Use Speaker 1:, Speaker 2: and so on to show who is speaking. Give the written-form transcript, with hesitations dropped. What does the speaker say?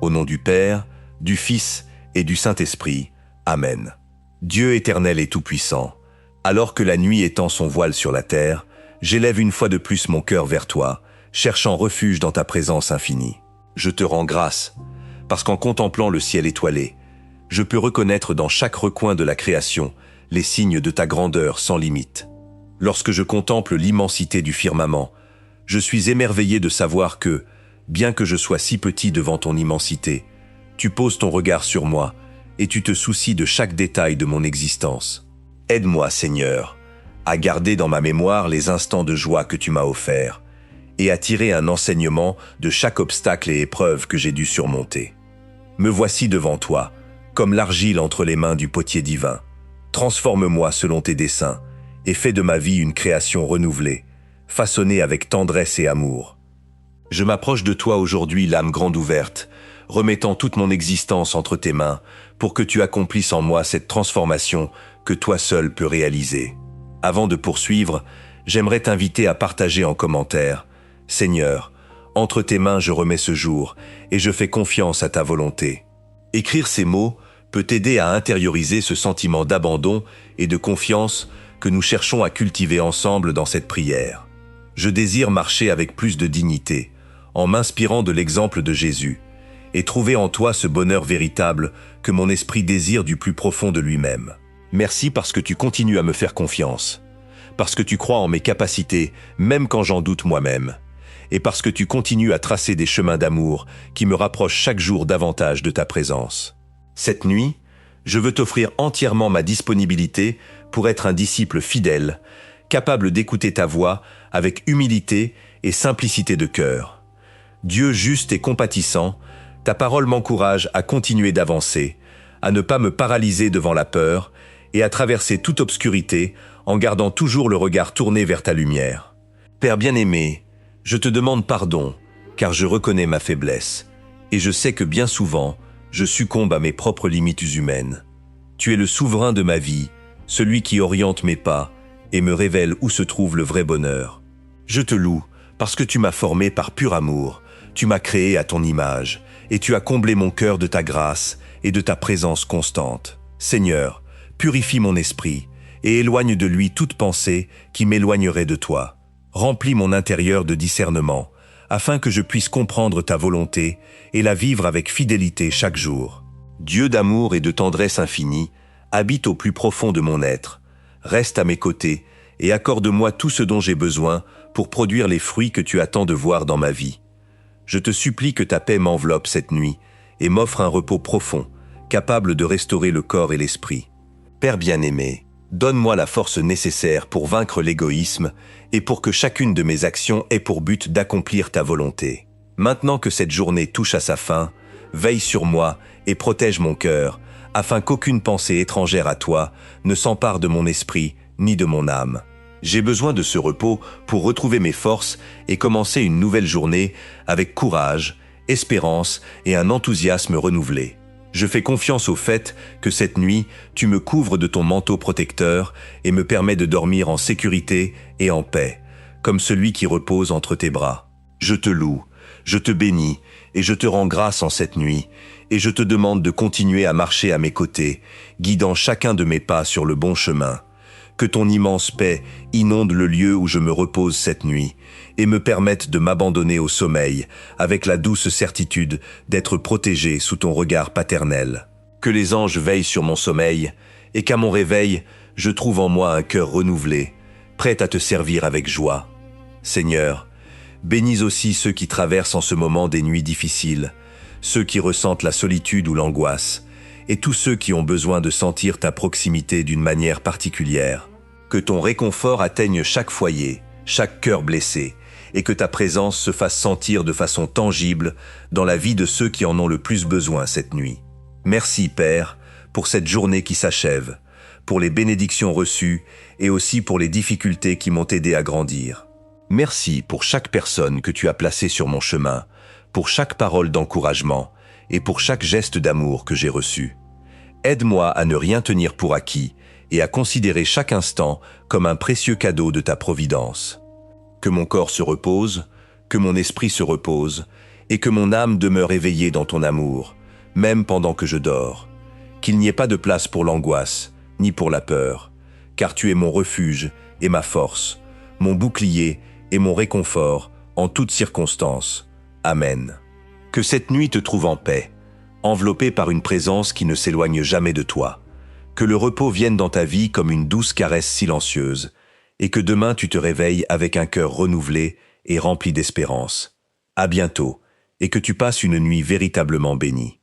Speaker 1: Au nom du Père, du Fils et du Saint-Esprit. Amen. Dieu éternel et tout-puissant, alors que la nuit étend son voile sur la terre, j'élève une fois de plus mon cœur vers toi, cherchant refuge dans ta présence infinie. Je te rends grâce, parce qu'en contemplant le ciel étoilé, je peux reconnaître dans chaque recoin de la création les signes de ta grandeur sans limite. Lorsque je contemple l'immensité du firmament, je suis émerveillé de savoir que, bien que je sois si petit devant ton immensité, tu poses ton regard sur moi et tu te soucies de chaque détail de mon existence. Aide-moi, Seigneur, à garder dans ma mémoire les instants de joie que tu m'as offerts et à tirer un enseignement de chaque obstacle et épreuve que j'ai dû surmonter. Me voici devant toi, comme l'argile entre les mains du potier divin. Transforme-moi selon tes desseins et fais de ma vie une création renouvelée, façonnée avec tendresse et amour. Je m'approche de toi aujourd'hui, l'âme grande ouverte, remettant toute mon existence entre tes mains pour que tu accomplisses en moi cette transformation que toi seul peux réaliser. Avant de poursuivre, j'aimerais t'inviter à partager en commentaire. Seigneur, entre tes mains je remets ce jour et je fais confiance à ta volonté. Écrire ces mots peut t'aider à intérioriser ce sentiment d'abandon et de confiance que nous cherchons à cultiver ensemble dans cette prière. Je désire marcher avec plus de dignité, en m'inspirant de l'exemple de Jésus, et trouver en toi ce bonheur véritable que mon esprit désire du plus profond de lui-même. Merci parce que tu continues à me faire confiance, parce que tu crois en mes capacités, même quand j'en doute moi-même, et parce que tu continues à tracer des chemins d'amour qui me rapprochent chaque jour davantage de ta présence. Cette nuit, je veux t'offrir entièrement ma disponibilité pour être un disciple fidèle, capable d'écouter ta voix avec humilité et simplicité de cœur. Dieu juste et compatissant, ta parole m'encourage à continuer d'avancer, à ne pas me paralyser devant la peur et à traverser toute obscurité en gardant toujours le regard tourné vers ta lumière. Père bien-aimé, je te demande pardon, car je reconnais ma faiblesse, et je sais que bien souvent, je succombe à mes propres limites humaines. Tu es le souverain de ma vie, celui qui oriente mes pas et me révèle où se trouve le vrai bonheur. Je te loue parce que tu m'as formé par pur amour, tu m'as créé à ton image, et tu as comblé mon cœur de ta grâce et de ta présence constante. Seigneur, purifie mon esprit et éloigne de lui toute pensée qui m'éloignerait de toi. Remplis mon intérieur de discernement, afin que je puisse comprendre ta volonté et la vivre avec fidélité chaque jour. Dieu d'amour et de tendresse infinie, habite au plus profond de mon être. Reste à mes côtés et accorde-moi tout ce dont j'ai besoin pour produire les fruits que tu attends de voir dans ma vie. Je te supplie que ta paix m'enveloppe cette nuit et m'offre un repos profond, capable de restaurer le corps et l'esprit. Père bien-aimé, donne-moi la force nécessaire pour vaincre l'égoïsme et pour que chacune de mes actions ait pour but d'accomplir ta volonté. Maintenant que cette journée touche à sa fin, veille sur moi et protège mon cœur, afin qu'aucune pensée étrangère à toi ne s'empare de mon esprit ni de mon âme. J'ai besoin de ce repos pour retrouver mes forces et commencer une nouvelle journée avec courage, espérance et un enthousiasme renouvelé. Je fais confiance au fait que cette nuit, tu me couvres de ton manteau protecteur et me permets de dormir en sécurité et en paix, comme celui qui repose entre tes bras. Je te loue, je te bénis et je te rends grâce en cette nuit, et je te demande de continuer à marcher à mes côtés, guidant chacun de mes pas sur le bon chemin. Que ton immense paix inonde le lieu où je me repose cette nuit et me permette de m'abandonner au sommeil avec la douce certitude d'être protégé sous ton regard paternel. Que les anges veillent sur mon sommeil et qu'à mon réveil, je trouve en moi un cœur renouvelé, prêt à te servir avec joie. Seigneur, bénis aussi ceux qui traversent en ce moment des nuits difficiles, ceux qui ressentent la solitude ou l'angoisse, et tous ceux qui ont besoin de sentir ta proximité d'une manière particulière. Que ton réconfort atteigne chaque foyer, chaque cœur blessé, et que ta présence se fasse sentir de façon tangible dans la vie de ceux qui en ont le plus besoin cette nuit. Merci, Père, pour cette journée qui s'achève, pour les bénédictions reçues et aussi pour les difficultés qui m'ont aidé à grandir. Merci pour chaque personne que tu as placée sur mon chemin, pour chaque parole d'encouragement et pour chaque geste d'amour que j'ai reçu. Aide-moi à ne rien tenir pour acquis et à considérer chaque instant comme un précieux cadeau de ta providence. Que mon corps se repose, que mon esprit se repose, et que mon âme demeure éveillée dans ton amour, même pendant que je dors. Qu'il n'y ait pas de place pour l'angoisse, ni pour la peur, car tu es mon refuge et ma force, mon bouclier et mon réconfort en toutes circonstances. Amen. Que cette nuit te trouve en paix, enveloppée par une présence qui ne s'éloigne jamais de toi. Que le repos vienne dans ta vie comme une douce caresse silencieuse, et que demain tu te réveilles avec un cœur renouvelé et rempli d'espérance. À bientôt, et que tu passes une nuit véritablement bénie.